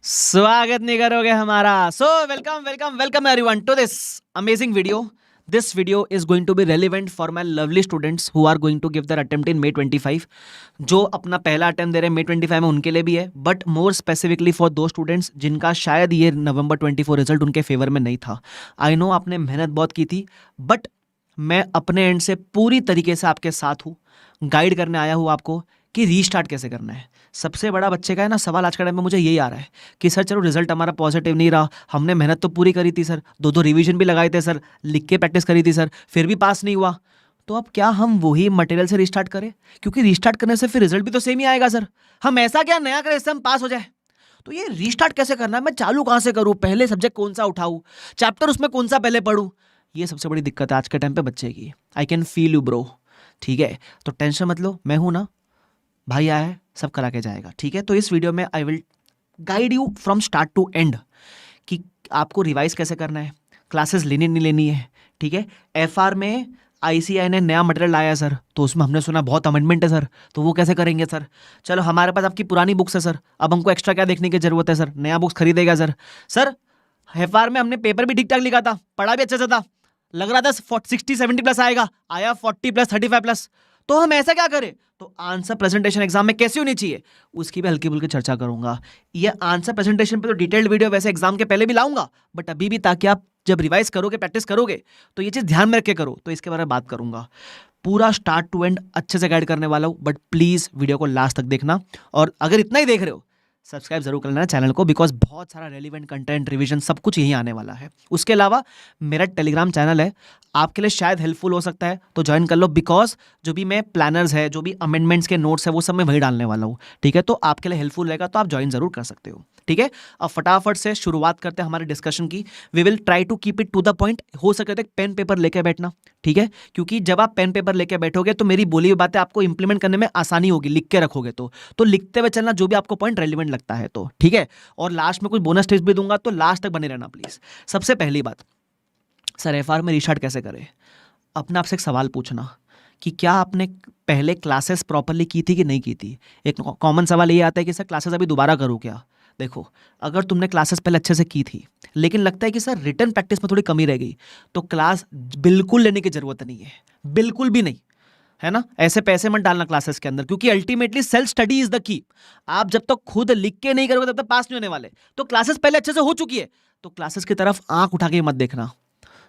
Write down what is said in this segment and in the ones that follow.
स्वागत नहीं करोगे हमारा। So welcome welcome welcome everyone to this amazing video. This video is going to be relevant for my lovely students who are going to give their attempt in May 25. जो अपना पहला attempt दे रहे हैं May 25 में, उनके लिए भी है, बट मोर स्पेसिफिकली फॉर दो स्टूडेंट्स जिनका शायद ये November 24 रिजल्ट उनके फेवर में नहीं था. आई नो आपने मेहनत बहुत की थी, बट मैं अपने एंड से पूरी तरीके से आपके साथ हूँ, गाइड करने आया हूँ आपको कि रीस्टार्ट कैसे करना है. सबसे बड़ा बच्चे का है ना सवाल आज के टाइम में मुझे यही आ रहा है कि सर चलो रिजल्ट हमारा पॉजिटिव नहीं रहा, हमने मेहनत तो पूरी करी थी सर, दो रिवीजन भी लगाए थे सर, लिख के प्रैक्टिस करी थी सर, फिर भी पास नहीं हुआ. तो अब क्या हम वही मटेरियल से रिस्टार्ट करें? क्योंकि रिस्टार्ट करने से फिर रिजल्ट भी तो सेम ही आएगा सर. हम ऐसा क्या नया करें इससे हम पास हो जाए? तो ये रिस्टार्ट कैसे करना है, मैं चालू कहाँ से करूँ, पहले सब्जेक्ट कौन सा उठाऊँ, चैप्टर उसमें कौन सा पहले पढ़ूँ? ये सबसे बड़ी दिक्कत है आज के टाइम पे बच्चे की. I can feel you bro. ठीक है, तो टेंशन मत लो, मैं हूं ना, भाई आया है, सब करा के जाएगा. ठीक है, तो इस वीडियो में I will guide you from start to end कि आपको रिवाइज कैसे करना है, क्लासेस लेनी नहीं लेनी है. ठीक है, एफआर में आईसीआई ने नया मटेरियल लाया है सर, तो उसमें हमने सुना बहुत अमेंडमेंट है सर, तो वो कैसे करेंगे सर? चलो हमारे पास आपकी पुरानी बुक्स है सर, अब हमको एक्स्ट्रा क्या देखने की जरूरत है सर, नया बुक्स खरीदेगा सर. सर एफआर में हमने पेपर भी ठीक ठाक लिखा था, पढ़ा भी अच्छे से था, लग रहा था 60-70 प्लस आएगा, आया 40 प्लस 35 प्लस. तो हम ऐसा क्या करें? तो आंसर प्रेजेंटेशन एग्जाम में कैसी होनी चाहिए उसकी भी हल्की फुल्की चर्चा करूंगा. ये आंसर प्रेजेंटेशन पे तो डिटेल्ड वीडियो वैसे एग्जाम के पहले भी लाऊंगा, बट अभी भी ताकि आप जब रिवाइज करोगे, प्रैक्टिस करोगे, तो ये चीज ध्यान में रख के करो, तो इसके बारे में बात करूंगा. पूरा स्टार्ट टू एंड अच्छे से गाइड करने वाला हूं, बट प्लीज वीडियो को लास्ट तक देखना. और अगर इतना ही देख रहे हो, सब्सक्राइब जरूर कर लेना चैनल को, बिकॉज बहुत सारा रेलिवेंट कंटेंट, रिवीजन सब कुछ यहीं आने वाला है. उसके अलावा मेरा टेलीग्राम चैनल है, आपके लिए शायद हेल्पफुल हो सकता है, तो ज्वाइन कर लो, बिकॉज जो भी मैं प्लानर्स है, जो भी अमेंडमेंट्स के नोट्स है, वो सब मैं वही डालने वाला हूँ. ठीक है, तो आपके लिए हेल्पफुल रहेगा, तो आप ज्वाइन जरूर कर सकते हो. ठीक है, अब फटाफट से शुरुआत करते हैं हमारे डिस्कशन की. We will try to keep it to the point. हो सके तो एक पेन पेपर लेके बैठना. ठीक है, क्योंकि जब आप पेन पेपर लेके बैठोगे तो मेरी बोली हुई बातें आपको इंप्लीमेंट करने में आसानी होगी, लिख के रखोगे तो लिखते हुए चलना जो भी आपको पॉइंट रेलिवेंट लगता है तो. ठीक है, और लास्ट में कुछ बोनस टिप्स भी दूंगा, तो लास्ट तक बने रहना प्लीज. सबसे पहली बात, सर एफआर में रिस्टार्ट कैसे करें? अपना आपसे एक सवाल पूछना कि क्या आपने पहले क्लासेस प्रॉपरली की थी कि नहीं की थी. एक कॉमन सवाल ये आता है कि सर क्लासेस अभी दोबारा करूँ क्या? देखो, अगर तुमने क्लासेस पहले अच्छे से की थी, लेकिन लगता है कि सर रिटर्न प्रैक्टिस में थोड़ी कमी रह गई, तो क्लास बिल्कुल लेने की जरूरत नहीं है, बिल्कुल भी नहीं, है ना. ऐसे पैसे मत डालना क्लासेस के अंदर, क्योंकि ultimately self study is the key. आप जब तक खुद लिख के नहीं करोगे तब तक पास नहीं होने वाले. तो क्लासेस पहले अच्छे से हो चुकी है, तो क्लासेस की तरफ आंख उठा के मत देखना.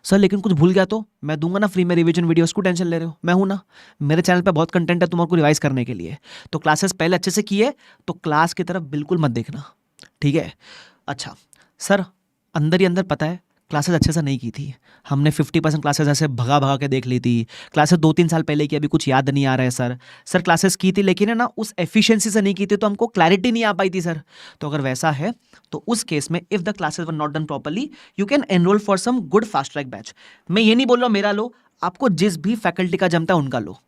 सर लेकिन कुछ भूल गया तो मैं दूंगा ना फ्री में रिवीजन वीडियो, उसको टेंशन ले रहे हो, मैं हूं ना, मेरे चैनल पे बहुत कंटेंट है तुम्हारे को रिवाइज करने के लिए. तो क्लासेस पहले अच्छे से किए तो क्लास की तरफ बिल्कुल मत देखना. ठीक है, अच्छा सर अंदर ही अंदर पता है क्लासेस अच्छे से नहीं की थी, हमने 50% क्लासेस ऐसे भगा भगा के देख ली थी, क्लासेस 2-3 साल पहले की, अभी कुछ याद नहीं आ रहा है सर. सर क्लासेस की थी लेकिन है ना उस एफिशिएंसी से नहीं की थी, तो हमको क्लैरिटी नहीं आ पाई थी सर. तो अगर वैसा है तो उस केस में if the classes were not done properly, you can enrol for some good fast track batch. मैं ये नहीं बोल रहा हूँ मेरा लो, आपको जिस भी फैकल्टी का जमता है उनका लो,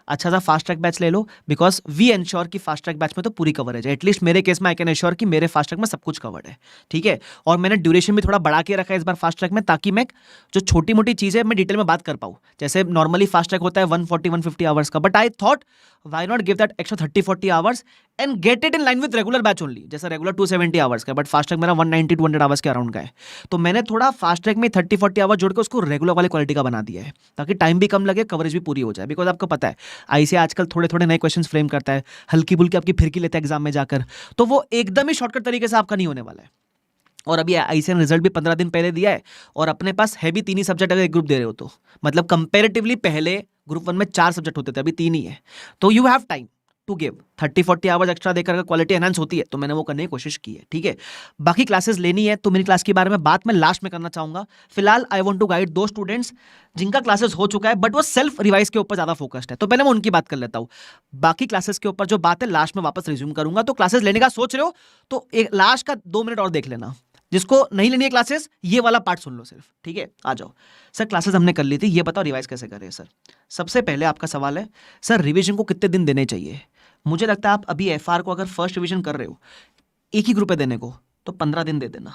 अच्छा सा फास्ट ट्रैक बैच ले लो, बिकॉज वी एंश्योर कि फास्ट ट्रैक बैच में तो पूरी कवरेज है. एटलीस्ट मेरे केस में आई कैन एंश्योर कि मेरे फास्ट ट्रैक में सब कुछ कवर्ड है. ठीक है, और मैंने ड्यूरेशन भी थोड़ा बढ़ा के रखा है इस बार फास्ट ट्रैक में, ताकि मैं जो छोटी मोटी चीज़ें मैं डिटेल में बात कर पाऊँ. जैसे नॉर्मली फास्ट ट्रैक होता है 140-150 आवर्स का, but I thought why not give that extra 30-40 hours and get it in line with regular batch only. जैसे रेगुलर 270 आवर्स का, बट फास्ट ट्रैक मेरा 190-200 आवर्स के अराउंड का है, तो मैंने थोड़ा फास्ट ट्रैक में 30-40 आवर्स जोड़ के उसको रेगुलर वाली क्वालिटी का बना दिया है, ताकि टाइम भी कम लगे, कवरेज भी पूरी हो जाए. बिकॉज आपको पता है आईसीए आजकल थोड़े थोड़े नए क्वेश्चंस फ्रेम करता है, हल्की फुल्की आपकी फिरकी लेता है एग्जाम में जाकर, तो वो एकदम ही शॉर्टकट तरीके से आपका नहीं होने वाला है. और अभी आईसीए ने रिजल्ट भी 15 दिन पहले दिया है, और अपने पास है भी 3 ही सब्जेक्ट, अगर एक ग्रुप दे रहे हो तो, मतलब कंपेरेटिवली पहले ग्रुप 1 में 4 सब्जेक्ट होते थे, अभी 3 ही है. तो you have time to give 30-40 hours extra देकर क्वालिटी एनहांस होती है, तो मैंने वो करने की कोशिश की है. ठीक है, बाकी क्लासेस लेनी है तो मेरी क्लास के बारे में बात मैं लास्ट में करना चाहूंगा. फिलहाल आई वांट टू गाइड दो स्टूडेंट्स जिनका क्लासेस हो चुका है, बट वो सेल्फ रिवाइज के ऊपर ज्यादा फोकस्ड है, तो पहले मैं उनकी बात कर लेता हूँ. बाकी क्लासेस के ऊपर जो बात है लास्ट में वापस रिज्यूम करूंगा. तो क्लासेस लेने का सोच रहे हो तो एक लास्ट का 2 मिनट और देख लेना. जिसको नहीं लेनी है क्लासेस, ये वाला पार्ट सुन लो सिर्फ. ठीक है, आ जाओ. सर क्लासेस हमने कर ली थी, ये बताओ रिवाइज कैसे करें सर. सबसे पहले आपका सवाल है सर रिवीजन को कितने दिन देने चाहिए. मुझे लगता है आप अभी एफआर को अगर फर्स्ट रिवीजन कर रहे हो एक ही ग्रुप पे देने को, तो 15 दिन दे देना.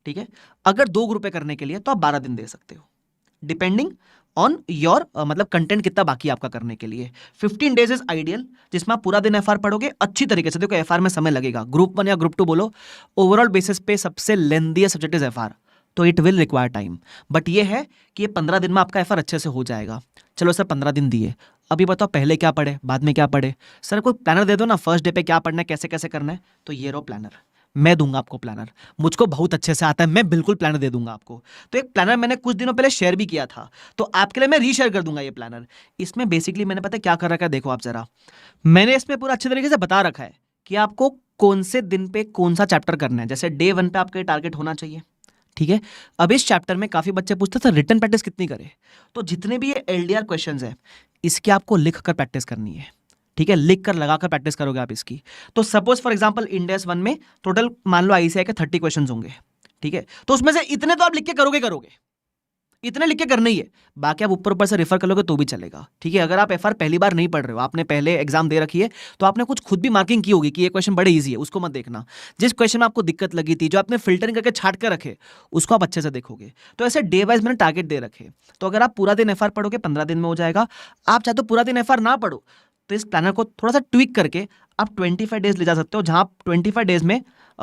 ठीक है, अगर 2 ग्रुप पे करने के लिए तो आप 12 दिन दे सकते हो, डिपेंडिंग ऑन योर मतलब कंटेंट कितना बाकी है आपका करने के लिए। 15 डेज इज आइडियल, जिसमें आप पूरा दिन एफआर पढ़ोगे अच्छी तरीके से। देखो एफआर में समय लगेगा, ग्रुप 1 या ग्रुप 2 बोलो, ओवरऑल बेसिस पे सबसे लेंथी सब्जेक्ट इज एफआर, तो it will require time. But ये है कि ये 15 दिन में आपका एफआर अच्छे से हो जाएगा। चलो सर 15 दिन दिए, अभी बताओ पहले क्या पढ़े बाद में क्या पढ़े। सर कोई प्लानर दे दो ना, फर्स्ट डे पे क्या पढ़ना है, कैसे कैसे करना है। तो ये रहो प्लानर, मैं दूंगा आपको प्लानर, मुझको बहुत अच्छे से आता है, मैं बिल्कुल प्लानर दे दूंगा आपको। तो एक प्लानर मैंने कुछ दिनों पहले शेयर भी किया था, तो आपके लिए मैं रीशेयर कर दूंगा ये प्लानर। इसमें बेसिकली मैंने पता है क्या कर रखा है, देखो आप जरा, मैंने इसमें पूरा अच्छे तरीके से बता रखा है कि आपको कौन से दिन पे कौन सा चैप्टर करना है। जैसे डे 1 पे आपका टारगेट होना चाहिए, ठीक है। अब इस चैप्टर में काफी बच्चे पूछते थे रिटन प्रैक्टिस कितनी करे, तो जितने भी ये एलडीआर क्वेश्चंस है इसकी आपको लिख कर प्रैक्टिस करनी है, ठीक है। लिख कर लगा कर प्रैक्टिस करोगे आप इसकी। तो सपोज फॉर एग्जांपल इंडेक्स 1 में टोटल मान लो आईसीआई के 30 क्वेश्चंस होंगे, ठीक है। तो उसमें से इतने तो आप लिख के करोगे, इतने लिख के करना ही है, बाकी आप ऊपर ऊपर से रेफर कर लोगे तो भी चलेगा, ठीक है। अगर आप एफआर पहली बार नहीं पढ़ रहे हो, आपने पहले एग्जाम दे रखी है, तो आपने कुछ खुद भी मार्किंग की होगी कि ये क्वेश्चन बड़े इजी है, उसको मत देखना। जिस क्वेश्चन में आपको दिक्कत लगी थी, जो आपने फिल्टरिंग करके छाट कर रखे, उसको आप अच्छे से देखोगे। तो ऐसे डे वाइज मैंने टारगेट दे रखे, तो अगर आप पूरा दिन एफआर पढ़ोगे 15 दिन में हो जाएगा। आप चाहे तो पूरा दिन एफआर ना पढ़ो, तो इस प्लानर को थोड़ा सा ट्विक करके आप 25 डेज ले जा सकते हो, जहां आप 25 डेज में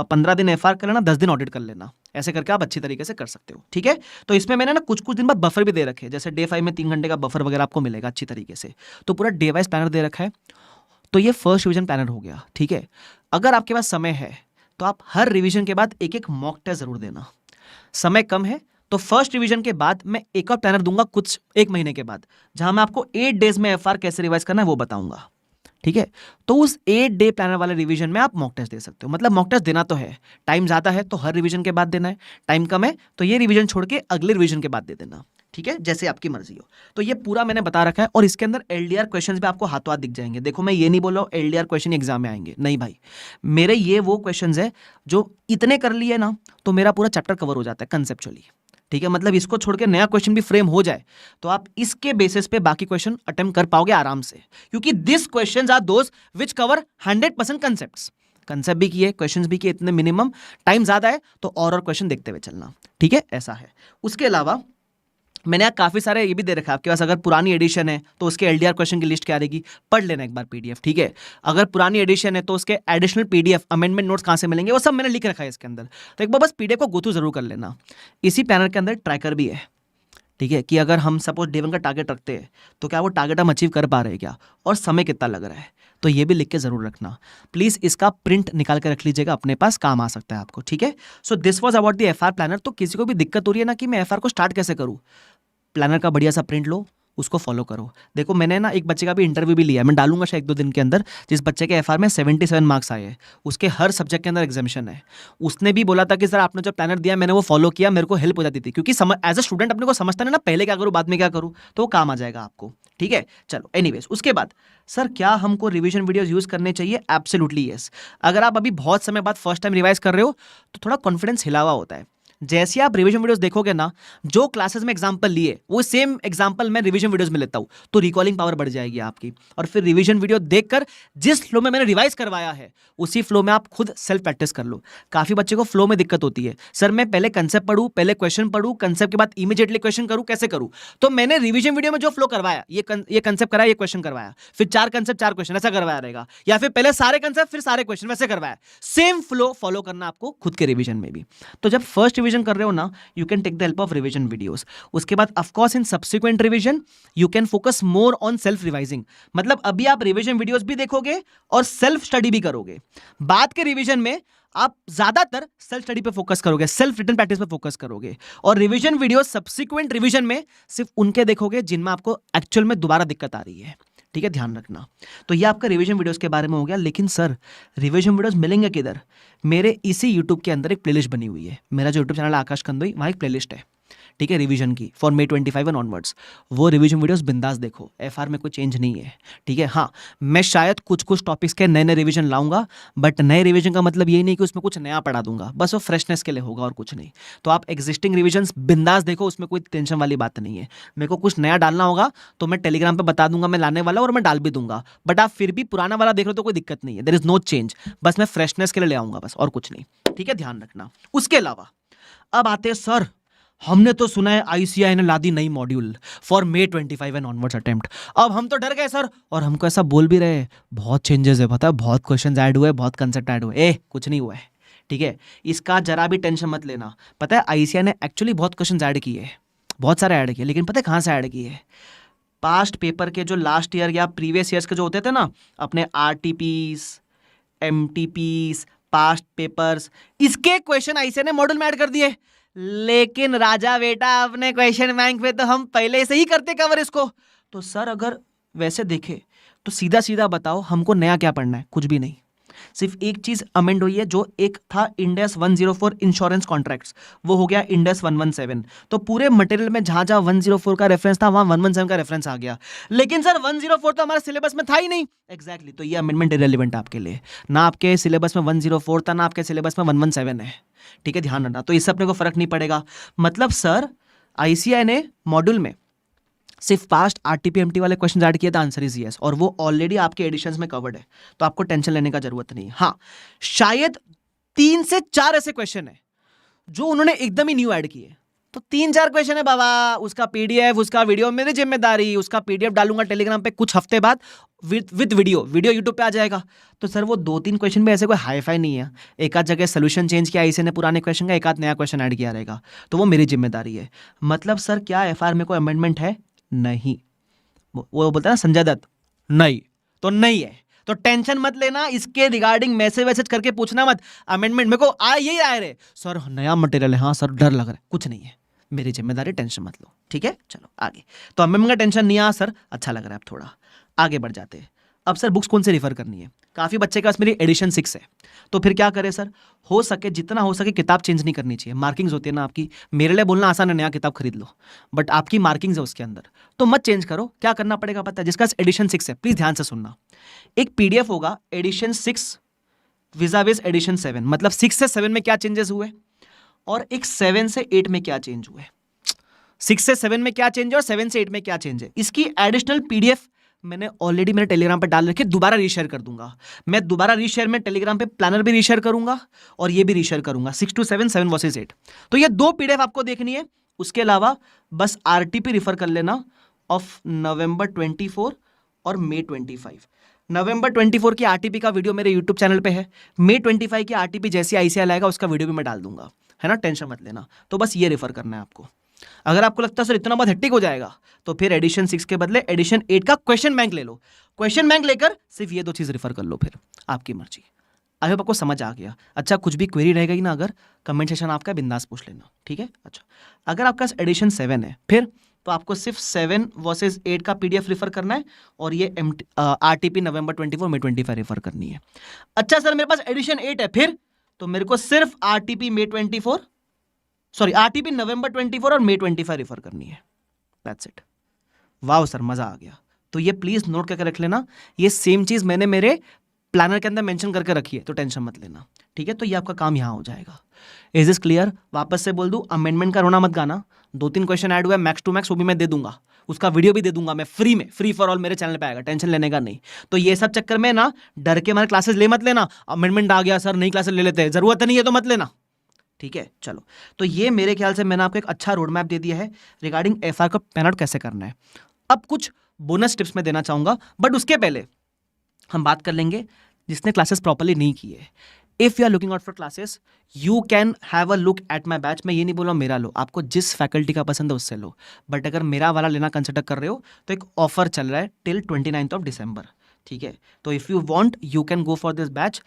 15 दिन एफआर कर लेना, 10 दिन ऑडिट कर लेना, ऐसे करके आप अच्छी तरीके से कर सकते हो, ठीक है। तो इसमें मैंने ना कुछ दिन बाद बफर भी दे रखे, जैसे डे 5 में 3 घंटे का बफर वगैरह आपको मिलेगा अच्छी तरीके से। तो पूरा डे वाइज प्लानर दे रखा है। तो ये फर्स्ट रिवीजन प्लानर हो गया, ठीक है। अगर आपके पास समय है तो आप हर रिवीजन के बाद एक एक मॉक टेस्ट जरूर देना। समय कम है तो फर्स्ट रिवीजन के बाद मैं एक और प्लानर दूंगा कुछ 1 महीने के बाद, जहां मैं आपको 8 डेज में एफआर कैसे रिवाइज करना है वो बताऊंगा, ठीक है। तो उस 8 डे प्लानर वाले रिवीजन में आप मॉक टेस्ट दे सकते हो। मतलब मॉक टेस्ट देना तो है, टाइम ज़्यादा है तो हर रिवीजन के बाद देना है, टाइम कम है तो ये रिवीजन छोड़ के अगले रिवीजन के बाद दे देना, ठीक है, जैसे आपकी मर्जी हो। तो ये पूरा मैंने बता रखा है, और इसके अंदर एलडीआर क्वेश्चंस भी आपको हाथों हाथ दिख जाएंगे। देखो मैं ये नहीं बोल रहा हूँ एलडीआर क्वेश्चन एग्जाम में आएंगे, नहीं भाई, मेरे ये वो क्वेश्चंस है जो इतने कर लिए ना तो मेरा पूरा चैप्टर कवर हो जाता है कंसेप्चुअली, ठीक है। मतलब इसको छोड़ के नया क्वेश्चन भी फ्रेम हो जाए तो आप इसके बेसिस पे बाकी क्वेश्चन अटेम्प्ट कर पाओगे आराम से, क्योंकि this questions are those which cover 100% concepts. Concept भी किए, क्वेश्चंस भी किए, इतने मिनिमम, टाइम ज्यादा है तो और क्वेश्चन देखते हुए चलना, ठीक है, ऐसा है। उसके अलावा मैंने यहाँ काफी सारे ये भी दे रखा है आपके पास, अगर पुरानी एडिशन है तो उसके एलडीआर क्वेश्चन की लिस्ट क्या रहेगी, पढ़ लेना एक बार पीडीएफ, ठीक है। अगर पुरानी एडिशन है तो उसके एडिशनल पीडीएफ अमेंडमेंट नोट्स कहाँ से मिलेंगे वो सब मैंने लिख रखा है इसके अंदर, तो एक बार बस पीडीएफ को गो थ्रू जरूर कर लेना। इसी प्लानर के अंदर ट्रैकर भी है, ठीक है, कि अगर हम सपोज डे 1 का टारगेट रखते हैं तो क्या वो टारगेट हम अचीव कर पा रहे हैं क्या, और समय कितना लग रहा है, तो ये भी लिख के जरूर रखना प्लीज। इसका प्रिंट निकाल के रख लीजिएगा, अपने पास काम आ सकता है आपको, ठीक है। So this was about the FR planner. तो किसी को भी दिक्कत हो रही है ना कि मैं एफआर को स्टार्ट कैसे करूँ, प्लानर का बढ़िया सा प्रिंट लो, उसको फॉलो करो। देखो मैंने ना एक बच्चे का भी इंटरव्यू भी लिया है, मैं डालूंगा शायद 1-2 दिन के अंदर, जिस बच्चे के एफआर में 77 मार्क्स आए हैं, उसके हर सब्जेक्ट के अंदर एग्जामिशन है। उसने भी बोला था कि सर आपने जो प्लानर दिया मैंने वो फॉलो किया, मेरे को हेल्प हो जाती थी, क्योंकि एज अ स्टूडेंट अपने को समझता नहीं ना पहले क्या करूँ बाद में क्या करूँ, तो वो काम आ जाएगा आपको, ठीक है। चलो एनीवेज, उसके बाद सर क्या हमको रिवीजन वीडियोस यूज करने चाहिए, एब्सोल्युटली यस। अगर आप अभी बहुत समय बाद फर्स्ट टाइम रिवाइज कर रहे हो तो थोड़ा कॉन्फिडेंस हिला हुआ होता है। जैसे आप रिवीजन वीडियोस देखोगे ना, जो क्लासेस में एग्जांपल लिए वो सेम एग्जांपल मैं रिवीजन वीडियोस में लेता हूं, तो रिकॉलिंग पावर बढ़ जाएगी आपकी। और फिर रिवीजन वीडियो देखकर जिस फ्लो में मैंने रिवाइज करवाया है उसी फ्लो में आप खुद सेल्फ प्रैक्टिस कर लो। काफी बच्चे को फ्लो में दिक्कत होती है, सर मैं पहले कंसेप्ट पढ़ूं, पहले क्वेश्चन पढ़ूं, कंसेप्ट के बाद इमीडिएटली क्वेश्चन करूं, कैसे करूं। तो मैंने रिवीजन वीडियो में जो फ्लो करवाया, ये कंसेप्ट कराया, ये क्वेश्चन करवाया, फिर 4 कंसेप्ट 4 क्वेश्चन, ऐसा करवाया रहेगा, या फिर पहले सारे कंसेप्ट फिर सारे क्वेश्चन, वैसे करवाया। सेम फ्लो फॉलो करना आपको खुद के रिवीजन में भी। तो जब फर्स्ट रिवीजन कर रहे हो ना, you can take the help of revision videos. उसके बाद of course in subsequent revision you can focus more on self revising. मतलब अभी आप रिवीजन वीडियोस भी देखोगे और सेल्फ स्टडी भी करोगे। बाद के रिवीजन में आप ज्यादातर सेल्फ स्टडी पे फोकस करोगे, सेल्फ रिटन प्रैक्टिस पे फोकस करोगे, और रिवीजन वीडियो सब्सिक्वेंट रिवीजन में सिर्फ उनके देखोगे जिनमें आपको एक्चुअल में दोबारा दिक्कत आ रही है, ठीक है, ध्यान रखना। तो ये आपका रिवीजन वीडियोस के बारे में हो गया। लेकिन सर रिवीजन वीडियोस मिलेंगे किधर, मेरे इसी यूट्यूब के अंदर एक प्लेलिस्ट बनी हुई है, मेरा जो यूट्यूब चैनल है आकाश कंदोई, वहाँ एक प्लेलिस्ट है, ठीक है, रिवीजन की फॉर May 25 एंड ऑनवर्ड्स। वो रिवीजन वीडियोस बिंदास देखो, एफआर में कोई चेंज नहीं है, ठीक है। हाँ मैं शायद कुछ टॉपिक्स के नए नए रिवीजन लाऊंगा, बट नए रिवीजन का मतलब ये नहीं कि उसमें कुछ नया पढ़ा दूंगा, बस वो फ्रेशनेस के लिए होगा और कुछ नहीं। तो आप एग्जिस्टिंग रिवीजन्स बिंदास देखो, उसमें कोई टेंशन वाली बात नहीं है। मेरे को कुछ नया डालना होगा तो मैं टेलीग्राम पर बता दूंगा मैं लाने वाला, और मैं डाल भी दूंगा, बट आप फिर भी पुराना वाला देख लो तो कोई दिक्कत नहीं है, देयर इज नो चेंज, बस मैं फ्रेशनेस के लिए ले आऊंगा बस, और कुछ नहीं, ठीक है, ध्यान रखना। उसके अलावा अब आते हैं सर हमने तो सुना है आईसीएआई ने ला दी नई module for May 25 and onwards attempt. अब हम तो डर गए सर, और हमको ऐसा बोल भी रहे बहुत चेंजेस है, पता है, बहुत क्वेश्चंस ऐड हुए, बहुत कंसेप्ट ऐड हुए। कुछ नहीं हुआ है, ठीक है, इसका जरा भी टेंशन मत लेना। पता है आईसीएआई ने एक्चुअली बहुत क्वेश्चन ऐड किए, बहुत सारे ऐड किए, लेकिन पता है कहाँ से ऐड किए? पास्ट पेपर के जो लास्ट ईयर या प्रीवियस ईयर्स के जो होते थे ना, अपने आरटीपीस, एमटीपीस, पास्ट पेपर्स, इसके क्वेश्चन आईसीएआई ने मॉड्यूल में ऐड कर दिए। लेकिन राजा बेटा अपने क्वेश्चन बैंक पे तो हम पहले से ही करते कवर इसको। तो सर अगर वैसे देखे तो सीधा सीधा बताओ हमको नया क्या पढ़ना है? कुछ भी नहीं। सिर्फ एक चीज अमेंड हुई है, जो एक था इंडेस 104 इंश्योरेंस कॉन्ट्रैक्ट्स, वो हो गया इंडेस 117। तो पूरे मटेरियल में जहां जहां 104 का रेफरेंस था वहां 117 का रेफरेंस आ गया। लेकिन सर 104 तो हमारे सिलेबस में था ही नहीं। एग्जैक्टली, तो ये अमेंडमेंट इरेलीवेंट आपके लिए। ना आपके सिलेबस में 104 था, ना आपके सिलेबस में 117 है, ठीक है, ध्यान रखना। तो इससे अपने को फर्क नहीं पड़ेगा। मतलब सर आईसीएआई ने मॉड्यूल में सिर्फ पास्ट आरटीपी एमटी वाले क्वेश्चन ऐड किए थे, आंसर इज यस, और वो ऑलरेडी आपके एडिशंस में कवर्ड है, तो आपको टेंशन लेने का जरूरत नहीं। हाँ, शायद 3 से 4 ऐसे क्वेश्चन है जो उन्होंने एकदम ही न्यू ऐड किए। तो 3-4 क्वेश्चन है बाबा, उसका पीडीएफ, उसका वीडियो मेरी जिम्मेदारी, उसका पीडीएफ डालूंगा टेलीग्राम पे कुछ हफ्ते बाद विद वीडियो यूट्यूब पे आ जाएगा। तो सर वो 2-3 क्वेश्चन में ऐसे कोई हाईफाई नहीं है, एक आध जगह सोल्यूशन चेंज किया इसे ने पुराने क्वेश्चन का, एक आध नया क्वेश्चन ऐड किया रहेगा, तो वो मेरी जिम्मेदारी है। मतलब सर क्या एफआईआर में कोई अमेंडमेंट है? नहीं। वो बोलता है ना संजय दत्त, नहीं तो नहीं है, तो टेंशन मत लेना। इसके रिगार्डिंग मैसेज करके पूछना मत, अमेंडमेंट मेरे को यही आए रहे सर नया मटेरियल है, हाँ सर डर लग रहा है, कुछ नहीं है, मेरी जिम्मेदारी, टेंशन मत लो, ठीक है। चलो आगे, तो अमेंडमेंट का टेंशन नहीं आ सर, अच्छा लग रहा है। अब थोड़ा आगे बढ़ जाते हैं। अब सर बुक्स कौन से रिफर करनी है? काफ़ी बच्चे के पास मेरी एडिशन 6 है, तो फिर क्या करें सर? हो सके जितना हो सके किताब चेंज नहीं करनी चाहिए। मार्किंग्स होती है ना आपकी, मेरे लिए बोलना आसान है नया किताब खरीद लो, बट आपकी मार्किंग्स है उसके अंदर, तो मत चेंज करो। क्या करना पड़ेगा पता है? जिसका एडिशन 6 है प्लीज ध्यान से सुनना, एक पीडीएफ होगा एडिशन 6 विजाविज एडिशन 7, मतलब 6 से 7 में क्या चेंजेस हुए, और एक 7 से 8 में क्या चेंज हुए। 6 से 7 में क्या चेंज है और 7 से 8 में क्या चेंज है, इसकी एडिशनल पीडीएफ मैंने ऑलरेडी मेरे टेलीग्राम पे डाल रखी है, दोबारा रीशेयर कर दूंगा। मैं दोबारा रीशेयर में टेलीग्राम पे प्लानर भी रीशेयर करूंगा और ये भी रीशेयर करूंगा, 6 to 7, 7 वर्सेस 8। तो ये 2 पीडीएफ आपको देखनी है। उसके अलावा बस आरटीपी रिफर कर लेना ऑफ नवंबर 24 और May 25। नवंबर 24 की आरटीपी का वीडियो मेरे यूट्यूब चैनल पे है, May 25 की आरटीपी जैसे आईसीएआई आएगा उसका वीडियो भी मैं डाल दूंगा, है ना, टेंशन मत लेना। तो बस ये रेफर करना है आपको। अगर आपको लगता है सर इतना बहुत हेक्टिक हो जाएगा, तो फिर एडिशन 6 के बदले एडिशन 8 का क्वेश्चन बैंक ले लो, क्वेश्चन बैंक लेकर सिर्फ ये 2 चीज रिफर कर लो, फिर आपकी मर्जी। आई होप आपको समझ आ गया। अच्छा, कुछ भी क्वेरी रह गई ना अगर, कमेंट सेक्शन आपका बिंदास पूछ लेना, ठीक है। अच्छा, अगर आपका एडिशन 7 है फिर तो आपको सिर्फ 7 वर्सेस 8 का पीडीएफ रिफर करना है, और ये आरटीपी नवंबर 24 May 25 रेफर करनी है। अच्छा सर मेरे पास एडिशन 8 है फिर, तो मेरे को सिर्फ आरटीपी आरटीपी नवंबर 24 और May 25 रेफर करनी है, दैट्स इट। वाह सर मजा आ गया। तो ये प्लीज नोट करके रख लेना, ये सेम चीज मैंने मेरे प्लानर के अंदर मेंशन करके रखी है, तो टेंशन मत लेना, ठीक है। तो ये आपका काम यहाँ हो जाएगा। Is this clear? वापस से बोल दूं, अमेंडमेंट का रोना मत गाना, 2-3 क्वेश्चन ऐड हुआ है मैक्स टू मैक्स, वो भी मैं दे दूंगा, उसका वीडियो भी दे दूंगा मैं फ्री में, फ्री फॉर ऑल मेरे चैनल पे आएगा, टेंशन लेने का नहीं। तो ये सब चक्कर में ना डर के हमारे क्लासेस ले मत लेना, अमेंडमेंट आ गया सर नई क्लासेस ले लेते हैं, जरूरत नहीं है तो मत लेना, ठीक है। चलो, तो ये मेरे ख्याल से मैंने आपको एक अच्छा रोड मैप दे दिया है रिगार्डिंग एफआईआर को पैन आउट कैसे करना है। अब कुछ बोनस टिप्स में देना चाहूंगा, बट उसके पहले हम बात कर लेंगे जिसने क्लासेस प्रॉपर्ली नहीं की है। If you are looking out for classes, you can have a look at my batch. मैं ये नहीं बोल रहा मेरा लो, आपको जिस फैकल्टी का पसंद है उससे लो, बट अगर मेरा वाला लेना कंसिडर कर रहे हो तो एक ऑफर चल रहा है टिल 29 दिसंबर, ठीक है। तो if you want you can go for this batch,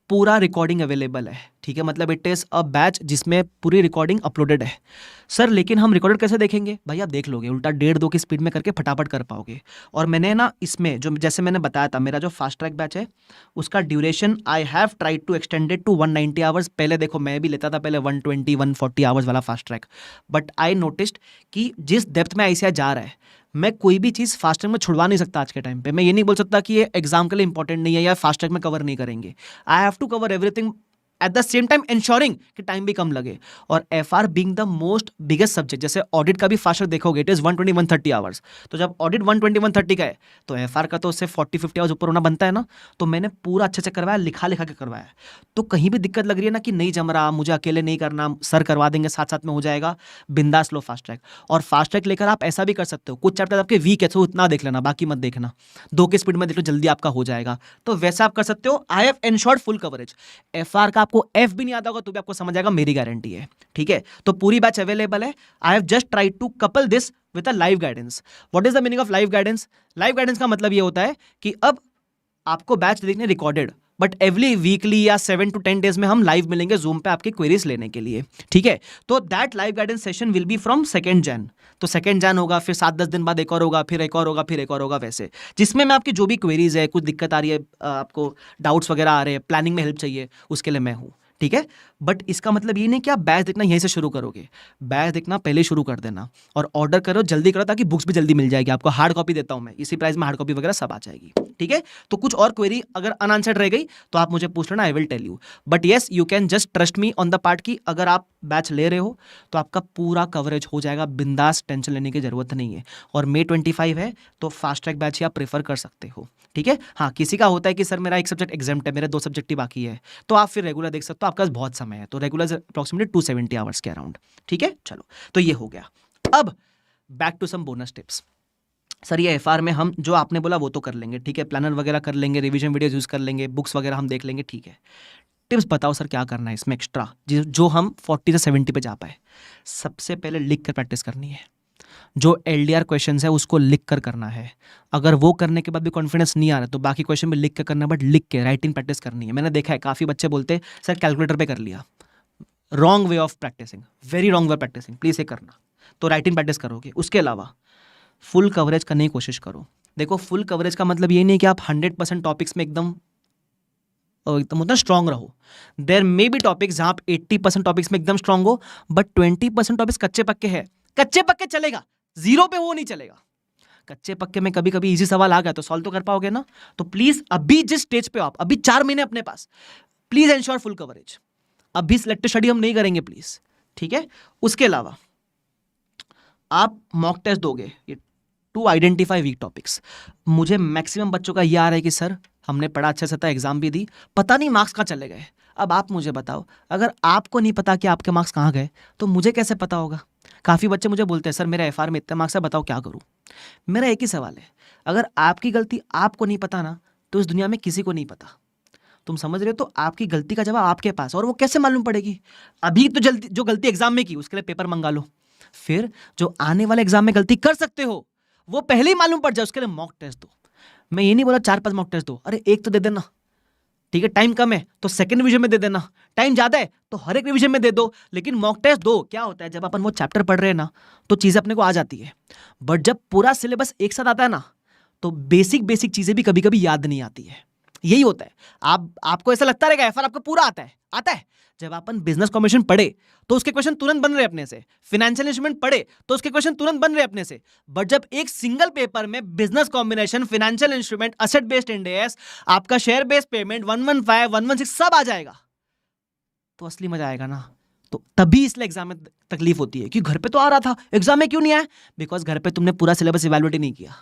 पूरा रिकॉर्डिंग अवेलेबल है, ठीक है, मतलब इट इज़ अ बैच जिसमें पूरी रिकॉर्डिंग अपलोडेड है। सर लेकिन हम रिकॉर्डेड कैसे देखेंगे? भाई आप देख लोगे, उल्टा 1.5-2 की स्पीड में करके फटाफट कर पाओगे। और मैंने ना इसमें जो जैसे मैंने बताया था, मेरा जो फास्ट ट्रैक बैच है उसका duration I have tried to extended to 190 hours. पहले देखो मैं भी लेता था पहले 120-140 आवर्स वाला fast track, but I noticed कि जिस डेप्थ में आईसीएआई जा रहा है, मैं कोई भी चीज़ फास्ट ट्रैक में छुड़वा नहीं सकता आज के टाइम पे। मैं ये नहीं बोल सकता कि ये एग्जाम के लिए इंपॉर्टेंट नहीं है या फास्ट ट्रैक में कवर नहीं करेंगे। I have to cover everything at the same time ensuring कि टाइम भी कम लगे। और FR being the most biggest subject, जैसे ऑडिट का भी फास्टर देखोगे इट इज 120-130 आवर्स, तो जब ऑडिट 120-130 का है तो एफआर का तो उससे 40-50 आवर्स ऊपर होना बनता है ना। तो मैंने पूरा अच्छे से करवाया, लिखा लिखा के करवाया। तो कहीं भी दिक्कत लग रही है ना कि नहीं जम रहा, मुझे अकेले नहीं करना, सर करवा देंगे, साथ साथ में हो जाएगा, बिंदास लो फास्ट ट्रैक। और फास्ट ट्रैक लेकर आप ऐसा भी कर सकते हो, कुछ चैप्टर आपके वीक है तो उतना देख लेना, बाकी मत देखना, 2 की स्पीड में देख लो, जल्दी आपका हो जाएगा। तो वैसा आप कर सकते हो। I have एनश्योर्ड full coverage. FR का आपको एफ भी नहीं आता होगा तो भी आपको समझ आएगा, मेरी गारंटी है, ठीक है। तो पूरी बैच अवेलेबल है। I have just try to couple this with a live guidance. What is the meaning of live guidance? Live guidance का मतलब ये होता है कि अब आपको बैच देखने रिकॉर्डेड, बट एवरी वीकली या 7 to 10 डेज में हम लाइव मिलेंगे जूम पे आपकी क्वेरीज लेने के लिए, ठीक है। तो that live guidance session will be from 2 Jan। तो 2 Jan होगा, फिर 7-10 दिन बाद एक और होगा, फिर एक और होगा, फिर एक और होगा, वैसे जिसमें मैं आपकी जो भी क्वेरीज है, कुछ दिक्कत आ रही है, आपको डाउट्स वगैरह आ रहे हैं, प्लानिंग में हेल्प चाहिए, उसके लिए मैं हूँ, ठीक है। बट इसका मतलब ये नहीं कि आप बैच देखना यहीं से शुरू करोगे, बैच देखना पहले शुरू कर देना और ऑर्डर करो, जल्दी करो, ताकि बुक्स भी जल्दी मिल जाएगी आपको। हार्ड कॉपी देता हूं मैं, इसी प्राइस में हार्ड कॉपी वगैरह सब आ जाएगी, ठीक है। तो कुछ और क्वेरी अगर अनआंसर्ड रह गई तो आप मुझे पूछ लेना, I will tell you. But yes, you can just trust me on the part की अगर आप बैच ले रहे हो तो आपका पूरा कवरेज हो जाएगा, बिंदास, टेंशन लेने की जरूरत नहीं है। और May 25 है तो फास्ट ट्रैक बैच ही आप प्रेफर कर सकते हो, ठीक है। हाँ, किसी का होता है कि सर मेरा एक सब्जेक्ट एग्जाम्प्ट है, मेरे 2 सब्जेक्ट ही बाकी है, तो आप फिर रेगुलर देख सकते हो, आपका बहुत समय है। तो रेगुलर अप्रॉक्सिमेटली 270 आवर्स के अराउंड, ठीक है। चलो, तो ये हो गया। अब back to some bonus tips. Sir ये एफआर में हम जो आपने बोला वो तो कर लेंगे, ठीक है, प्लानर वगैरह कर लेंगे, रिवीजन वीडियोस यूज कर लेंगे, बुक्स वगैरह हम देख लेंगे, ठीक है। टिप्स बताओ सर क्या करना है इसमें एक्स्ट्रा, जो हम 40 से 70 पे जा पाए। सबसे पहले लिख कर प्रैक्टिस करनी है, जो एलडीआर क्वेश्चन है उसको लिख कर करना है। अगर वो करने के बाद भी कॉन्फिडेंस नहीं आ रहा तो बाकी क्वेश्चन भी लिख कर करना है, बट लिख के राइटिंग प्रैक्टिस करनी है। मैंने देखा है काफ़ी बच्चे बोलते हैं सर कैलकुलेटर पे कर लिया, wrong way of practising, very wrong way practising, please ये करना। तो राइटिंग प्रैक्टिस करोगे, उसके अलावा फुल कवरेज करने की कोशिश करो। देखो, फुल कवरेज का मतलब ये नहीं कि आप 100% टॉपिक्स में एकदम उतना स्ट्रांग रहो। देयर मे बी टॉपिक्स जहां आप 80% टॉपिक्स में एकदम स्ट्रांग हो, बट 20% टॉपिक्स कच्चे पक्के हैं। कच्चे पक्के चलेगा, जीरो पे वो नहीं चलेगा। कच्चे पक्के में कभी कभी इजी सवाल आ गया तो सॉल्व तो कर पाओगे ना। तो प्लीज अभी जिस स्टेज पे हो आप, अभी 4 महीने अपने पास, प्लीज एंश्योर फुल कवरेज। अभी सिलेक्टिव स्टडी हम नहीं करेंगे प्लीज, ठीक है। उसके अलावा आप मॉक टेस्ट दोगे टू आइडेंटिफाई वीक टॉपिक्स। मुझे मैक्सिमम बच्चों का ये आ रहा है कि सर हमने पढ़ा अच्छा से था, एग्जाम भी दी, पता नहीं मार्क्स कहाँ चले गए। अब आप मुझे बताओ, अगर आपको नहीं पता कि आपके मार्क्स कहाँ गए तो मुझे कैसे पता होगा। काफ़ी बच्चे मुझे बोलते हैं सर मेरा एफआर में इतने मार्क्स है, बताओ क्या करूँ। मेरा एक ही सवाल है, अगर आपकी गलती आपको नहीं पता ना तो इस दुनिया में किसी को नहीं पता। तुम समझ रहे हो? तो आपकी गलती का जवाब आपके पास, और वो कैसे मालूम पड़ेगी? अभी तो जल्दी जो गलती एग्जाम में की उसके लिए पेपर मंगा लो, फिर जो आने वाले एग्जाम में गलती कर सकते हो वो पहले ही मालूम पड़ जाए, उसके लिए मॉक टेस्ट दो। मैं ये नहीं बोला 4-5 मॉक टेस्ट दो, अरे एक तो दे देना, ठीक है। टाइम कम है तो सेकंड रिवीजन में दे देना, टाइम ज्यादा है तो हर एक रिवीजन में दे दो, लेकिन मॉक टेस्ट दो। क्या होता है जब अपन वो चैप्टर पढ़ रहे हैं ना तो चीजें अपने को आ जाती है, बट जब पूरा सिलेबस एक साथ आता है ना तो बेसिक बेसिक चीजें भी कभी कभी याद नहीं आती है। यही होता है। आपको ऐसा लगता रहेगा एफआर आपको पूरा आता है। जब अपन बिजनेस कॉम्बिनेशन पढ़े तो उसके क्वेश्चन तुरंत बन रहे अपने से, फाइनेंशियल इंस्ट्रूमेंट पढ़े तो उसके क्वेश्चन तुरंत बन रहे अपने से, बट जब एक सिंगल पेपर में business combination, financial instrument, asset based index, आपका शेयर बेस्ड पेमेंट, 115, 116 सब आ जाएगा तो असली मजा आएगा ना। तो तभी इसलिए एग्जाम में तकलीफ होती है कि घर पे तो आ रहा था, एग्जाम में क्यों नहीं आया? बिकॉज घर पे तुमने पूरा सिलेबस इवैल्यूएट नहीं किया।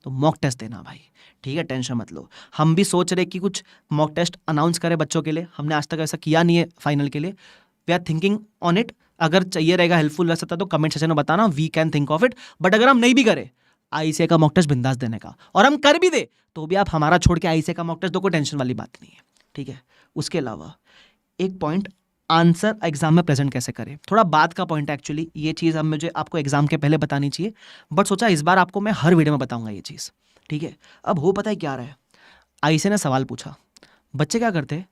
तो मॉक टेस्ट देना भाई, ठीक है, टेंशन मत लो। हम भी सोच रहे कि कुछ मॉक टेस्ट अनाउंस करें बच्चों के लिए, हमने आज तक ऐसा किया नहीं है फाइनल के लिए। We are thinking on it. अगर चाहिए रहेगा, हेल्पफुल रह सकता तो कमेंट सेक्शन में बताना, we can think of it. But अगर हम नहीं भी करें आईसीए का मॉक टेस्ट बिंदास देने का, और हम कर भी दे तो भी आप हमारा छोड़ के आईसीए का मॉक टेस्ट दो, कोई टेंशन वाली बात नहीं है, ठीक है। उसके अलावा एक पॉइंट, आंसर एग्जाम में प्रेजेंट कैसे करें, थोड़ा बात का पॉइंट है एक्चुअली। ये चीज़ अब मुझे आपको एग्जाम के पहले बतानी चाहिए, बट सोचा इस बार आपको मैं हर वीडियो में बताऊंगा ये चीज़, ठीक है। अब हो पता है क्या रहा है, आईसीए ने सवाल पूछा, बच्चे क्या करते हैं,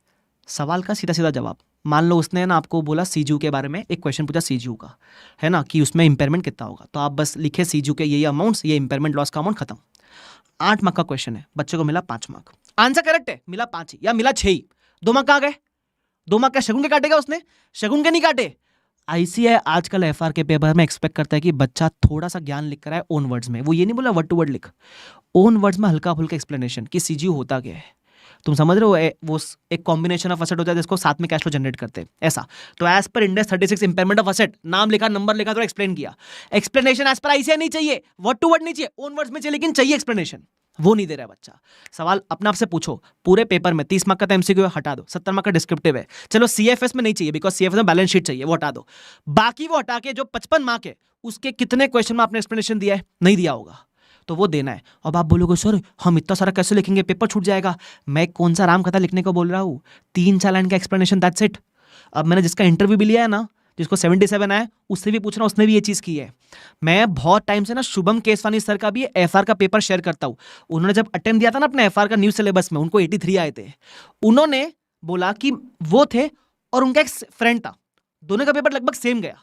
सवाल का सीधा सीधा जवाब। मान लो उसने ना आपको बोला सीजीयू के बारे में, एक क्वेश्चन पूछा सीजीयू का, है ना, कि उसमें इंपेयरमेंट कितना होगा, तो आप बस लिखे सीजीयू के ये अमाउंट्स, ये इंपेयरमेंट लॉस का अमाउंट, खत्म। 8 मार्क का क्वेश्चन है, बच्चे को मिला 5 मार्क। आंसर करेक्ट है, मिला 5 ही या मिला 6 ही, 2 मार्क कहाँ गए? 2 मार्क क्या शगुन के काटेगा उसने? शगुन के नहीं काटे। आईसीए आजकल एफआर के पेपर में एक्सपेक्ट करता है कि बच्चा थोड़ा सा ज्ञान लिख कर आए ओन वर्ड्स में। वो ये नहीं बोला वर्ड टू वर्ड लिख, ओन वर्ड्स में हल्का फुल्का एक्सप्लेनेशन कि सीजीयू होता क्या है, तुम समझ रहे हो, वो एक कॉम्बिनेशन ऑफ असेट होता है जिसको साथ में कैश फ्लो जनरेट करते हैं, ऐसा। तो as per index 36 impairment of asset, नाम लिखा, नंबर लिखा, तो एक्सप्लेन किया। एक्सप्लेनेशन एज पर आईसीआई नहीं चाहिए, वर्ड टू वर्ड नहीं चाहिए, ओन वर्ड्स में चाहिए, लेकिन चाहिए एक्सप्लेनेशन। वो नहीं दे रहा है बच्चा। सवाल अपने आप से पूछो, पूरे पेपर में 30 मार्क का तो एमसीक्यू है, हटा दो। 70 मार्क का डिस्क्रिप्टिव है, चलो सीएफएस में नहीं चाहिए बिकॉज सीएफएस में बैलेंस शीट चाहिए, वो हटा दो। बाकी वो हटा के जो 55 मार्क है उसके कितने क्वेश्चन में आपने एक्सप्लेनेशन दिया है, नहीं दिया होगा, तो वो देना है। अब आप बोलोगे सर हम इतना सारा कैसे लिखेंगे, पेपर छूट जाएगा। मैं कौन सा राम कथा लिखने को बोल रहा हूँ, 3-4 लाइन का एक्सप्लेनेशन, दैट्स इट। अब मैंने जिसका इंटरव्यू भी लिया है ना, जिसको 77 आया, उससे भी पूछना, उसने भी ये चीज़ की है। मैं बहुत टाइम से ना शुभम केसवानी सर का भी एफआर का पेपर शेयर करता हूँ। उन्होंने जब अटेम्प्ट दिया था ना अपने एफआर का न्यू सिलेबस में, उनको 83 आए थे। उन्होंने बोला कि वो थे और उनका एक फ्रेंड था, दोनों का पेपर लगभग सेम गया,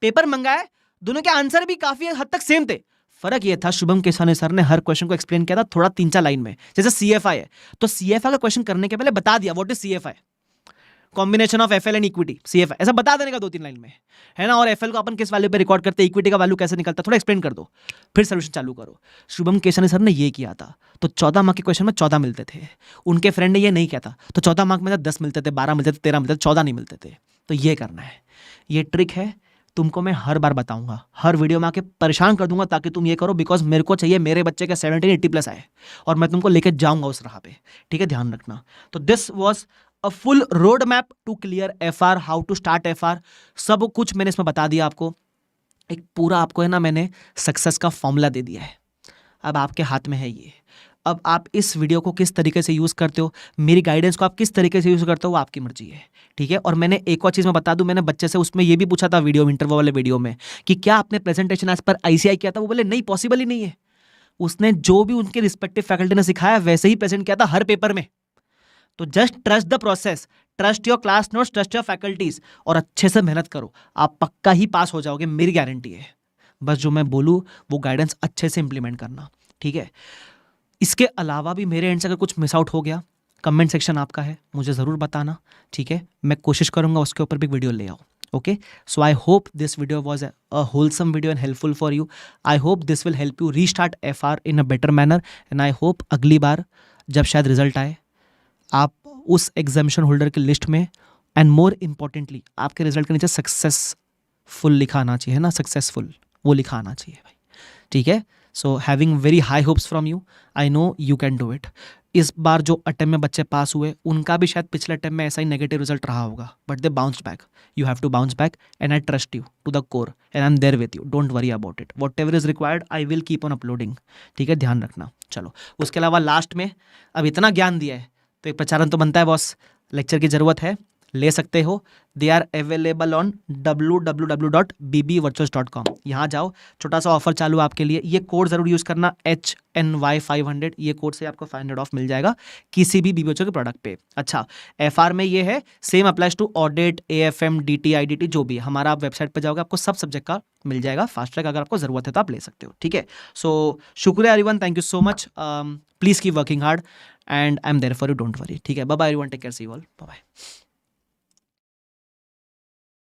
पेपर मंगाया, दोनों के आंसर भी काफी हद तक सेम थे। फर्क ये था शुभम केसवानी सर ने हर क्वेश्चन को एक्सप्लेन किया था थोड़ा 3-4 लाइन में। जैसे सीएफआई है तो सीएफआई का क्वेश्चन करने के पहले बता दिया what is CFI, combination of FL and equity, CFI, ऐसा बता देने का 2-3 लाइन में, है ना। और एफएल को अपन किस वैल्यू पे रिकॉर्ड करते हैं, इक्विटी का वैल्यू कैसे निकलता है, थोड़ा एक्सप्लेन कर दो, फिर सोल्यूशन चालू करो। शुभम केसवानी सर ने ये किया था, तो 14 मार्क के क्वेश्चन में 14 मिलते थे। उनके फ्रेंड ने ये नहीं किया था, तो 14 मार्क में 10 मिलते थे, 12 मिलते थे, 13 मिलते थे, 14 नहीं मिलते थे। तो ये करना है, ये ट्रिक है, तुमको मैं हर बार बताऊंगा, हर वीडियो में आके परेशान कर दूंगा ताकि तुम ये करो, बिकॉज मेरे को चाहिए मेरे बच्चे के 70-80+ आए और मैं तुमको लेके जाऊंगा उस राह पे, ठीक है, ध्यान रखना। तो this was a full road map to clear FR, how to start FR, सब कुछ मैंने इसमें बता दिया आपको। एक पूरा आपको है ना मैंने सक्सेस का फॉर्मूला दे दिया है, अब आपके हाथ में है ये। अब आप इस वीडियो को किस तरीके से यूज़ करते हो, मेरी गाइडेंस को आप किस तरीके से यूज़ करते हो, वो आपकी मर्जी है, ठीक है। और मैंने एक और चीज़ मैं बता दूं, मैंने बच्चे से उसमें ये भी पूछा था वीडियो, इंटरव्यू वाले वीडियो में, कि क्या आपने प्रेजेंटेशन एज पर आईसीआई किया था, वो बोले नहीं, पॉसिबल ही नहीं है। उसने जो भी उनके रिस्पेक्टिव फैकल्टी ने सिखाया वैसे ही प्रेजेंट किया था हर पेपर में। तो just trust the process, trust your class notes, trust your faculties, और अच्छे से मेहनत करो, आप पक्का ही पास हो जाओगे, मेरी गारंटी है। बस जो मैं बोलूँ वो गाइडेंस अच्छे से इंप्लीमेंट करना, ठीक है। इसके अलावा भी मेरे एंड से अगर कुछ मिस आउट हो गया, कमेंट सेक्शन आपका है, मुझे ज़रूर बताना, ठीक है। मैं कोशिश करूंगा उसके ऊपर भी वीडियो ले आऊँ, okay. So I hope this video was a wholesome video and helpful for you. I hope this will help you restart FR in a better manner, and I hope अगली बार जब शायद रिजल्ट आए आप उस examination holder की list में, and more importantly आपके result के नीचे सक्सेसफुल लिखा आना चाहिए, है ना, सक्सेसफुल वो लिखा आना चाहिए भाई, ठीक है। So having very high hopes from you, I know you can do it. इस बार जो अटेम्प्ट में बच्चे पास हुए उनका भी शायद पिछले अटेम्प्ट में ऐसा ही नेगेटिव रिजल्ट रहा होगा, but they bounced back. You have to bounce back and I trust you to the core and I am there with you, don't worry about it, whatever is required I will keep on uploading, ठीक है, ध्यान रखना। चलो, उसके अलावा last में अब इतना ज्ञान दिया है तो एक प्रचारण तो बनता है बॉस, लेक्चर की ज़रूरत है, ले सकते हो। They are available on www.bbvirtuals.com, यहाँ जाओ, छोटा सा ऑफर चालू आपके लिए, ये कोड ज़रूर यूज़ करना HNY500, ये कोड से आपको 500 ऑफ मिल जाएगा किसी भी BBVirtual के प्रोडक्ट पे। अच्छा, एफआर में ये है, same applies to audit, AFM, DT, IDT, जो भी हमारा, आप वेबसाइट पर जाओगे आपको सब सब्जेक्ट का मिल जाएगा, फास्ट ट्रैक, अगर आपको ज़रूरत है तो आप ले सकते हो, ठीक है। सो शुक्रिया everyone, thank you so much, please keep working hard and I am there for you, don't worry, ठीक है। Bye bye everyone, take care, see you all, bye bye.